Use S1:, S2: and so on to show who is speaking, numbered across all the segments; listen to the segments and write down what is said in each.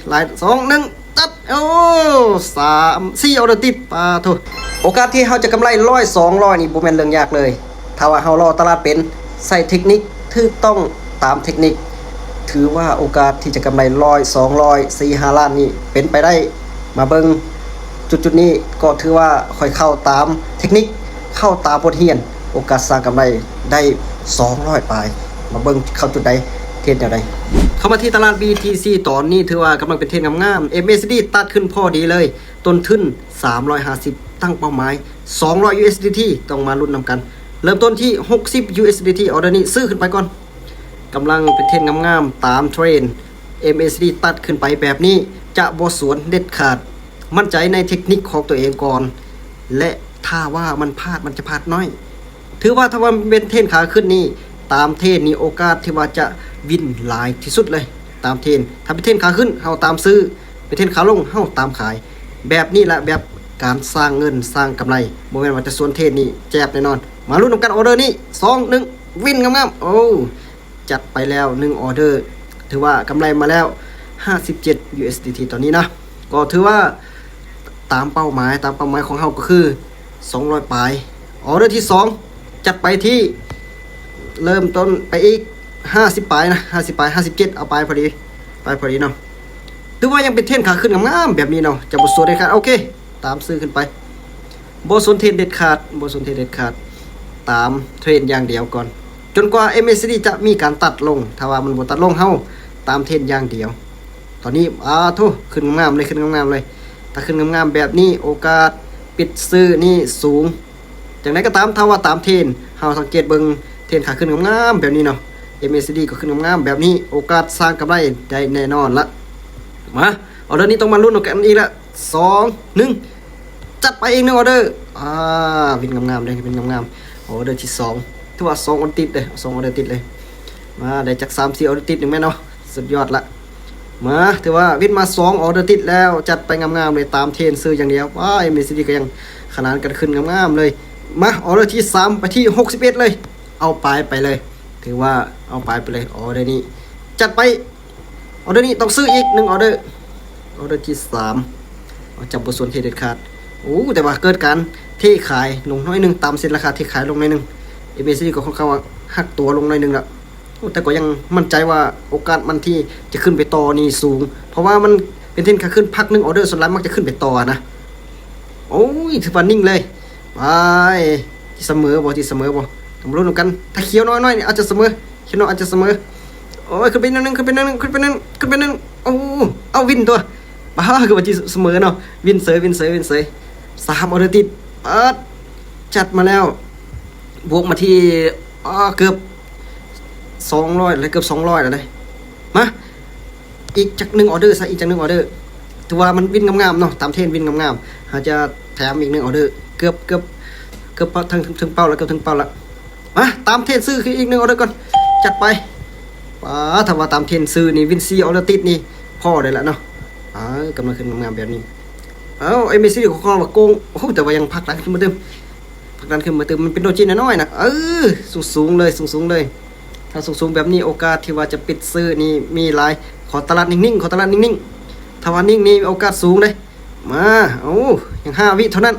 S1: หลายสองหนึ่งตัดสามสี่ออเดอร์ติดปาโถโอกาสที่เขาจะกำไร100 200นี่บ่แม่นเรื่องยากเลยถ้าว่าเขารอตลาดเป็นใส่เทคนิคถูกต้องตามเทคนิคถือว่าโอกาสที่จะกำไร100 200 4 5 ล้านนี่เป็นไปได้มาเบิ่งจุดนี้ก็ถือว่าค่อยเข้าตามเทคนิคเข้าตามบทเรียนโอกาสสร้างกำไรได้200ปลายมาเบิ่งเข้าจุดใดเทรนแนวใดเข้ามาที่ตลาด BTC ตอนนี้ถือว่ากำลังเป็นเทรนงามๆ MACD ตัดขึ้นพอดีเลยต้นทุน350ตั้งเป้าหมาย200 USDT ต้องมาลุ้นนำกันเริ่มต้นที่60 USDT ออเดอร์นี้ซื้อขึ้นไปก่อนกำลังเป็นเทรนงามๆตามเทรน MACD ตัดขึ้นไปแบบนี้จะบ่สวนเด็ดขาดมั่นใจในเทคนิคของตัวเองก่อนและถ้าว่ามันพลาดมันจะพลาดน้อยถือว่าถ้าว่าเป็นเทรนขาขึ้นนี่ตามเทรนนี่โอกาสที่ว่าจะวินหลายที่สุดเลยตามเทรนถ้าเป็นเทรนขาขึ้นเฮาตามซื้อเป็นเทรนขาลงเฮาตามขายแบบนี้แหละแบบการสร้างเงินสร้างกำไรบ่แม่นว่าจะสวนเทรนนี่แจบแน่นอนมาลุ้นกันออเดอร์นี้2 1วินงามๆโอ้จัดไปแล้ว1ออเดอร์ถือว่ากำไรมาแล้ว57 USDT ตอนนี้นะก็ถือว่าตามเป้าหมายของเฮาก็คือ200ปลายออเดอร์ที่2จัดไปที่เริ่มต้นไปอีก50ปลายนะ50ปลาย57เอาไปพอดีเนาะถือว่ายังเป็นเทรนขาขึ้นงามๆแบบนี้เนาะจะบ่สวนเด็ดขาดโอเคตามซื้อขึ้นไปบ่สนเทรนเด็ดขาดตามเทรนอย่างเดียวก่อนจนกว่า MACD จะมีการตัดลงถ้าว่ามันบ่ตัดลงเฮาตามเทรนอย่างเดียวตอนนี้ขึ้นงามๆเลยถ้าขึ้นงามๆแบบนี้โอกาสปิดซื้อนี่สูงจังได๋ก็ตามถ้าว่าตามเทรนเฮาสังเกตเบิ่งเทรนขาขึ้นงามๆแบบนี้เนาะ MACD ก็ขึ้นงามๆแบบนี้โอกาสสร้างกำไรได้แน่นอนละมาออเดอร์นี้ต้องมาลุ้นกันอีกละ2 1จัดไปอีก1ออเดอร์วินงามๆเลยเป็นงามๆออเดอร์ที่2ถือว่า2ออเดอร์ติดเลย2ออเดอร์ติดเลยมาได้จาก3 4ออเดอร์ติดนึงแม่เนาะสุดยอดละมาถือว่าวินมา2ออเดอร์ติดแล้วจัดไปงามๆเลยตามเทรนซื้ออย่างเดียวMACD ก็ยังขนานกันขึ้นงามๆเลยมาออเดอร์ที่3ไปที่61เลยเอาไปเลยถือว่าเอาไปเลยออเดอร์นี้จัดไปออเดอร์นี้ต้องซื้ออีก1ออเดอร์ที่3จับบทส่วนเทเด็ดขาดแต่ว่าเกิดการเทขายลงน้อยนึงตามเส้นราคาเทขายลงน้อยนึง MACD ก็ค่อนข้างว่าหักตัวลงน้อยนึงละแต่ก็ยังมั่นใจว่าโอกาสมันที่จะขึ้นไปต่อนี่สูงเพราะว่ามันเป็นเทรนขาขึ้นพักนึงออเดอร์ส่วนใหญ่มักจะขึ้นไปต่อนะถือว่านิ่งเลยไปที่เสมอบ่ต้องลุ้นกันถ้าเขียวน้อยๆนี่อาจจะเสมอเขียวน้อยอาจจะเสมอขึ้นไปนึงเอาวินตัวคือว่าที่เสมอเนาะวินเสย3ออเดอร์ติดจัดมาแล้วบวกมาที่เกือบ200เลยเกือบ200แล้วเลยมาอีกจาก1ออเดอร์ซะอีกจาก1ออเดอร์ถือว่ามันวินงามๆเนาะตามเทรนวินงามๆอาจจะแถมอีก1ออเดอร์เกือบถึงเป้าแล้วถึงเป้าแล้วมาตามเทรนซื้อคืออีก1ออเดอร์ก่อนจัดไปถ้าว่าตามเทรนซื้อนี่วิน4ออเดอร์ติดนี่พอได้แล้วเนาะกำลังขึ้นงามๆแบบนี้MACD ของเราว่าโกงแต่ว่ายังพักดันขึ้นมาเติมมันเป็นโดจินน้อยๆนะสูงเลยถ้าสูงแบบนี้โอกาสที่ว่าจะปิดซื้อนี่มีหลายขอตลาดนิ่งๆถ้าว่านิ่งนี่โอกาสสูงเลยมายัง5 วิเท่านั้น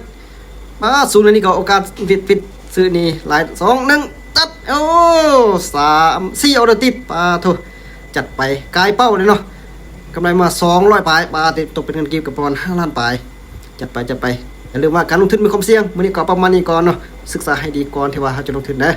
S1: สูงเลยนี่ก็โอกาสปิดซื้อนี่หลาย2 1ตัด3 4ออเดอร์ติดโถจัดไปกายเป้าเลยเนาะกำไรมา200ปลายตกเป็นเงินกีบกับประมาณ5 ล้านปลายจัดไปอย่าลืมว่าการลงทุนมีความเสี่ยงมื้อนี้ก็ประมาณนี้ก่อนเนาะศึกษาให้ดีก่อนที่ว่าเราจะลงทุนนะ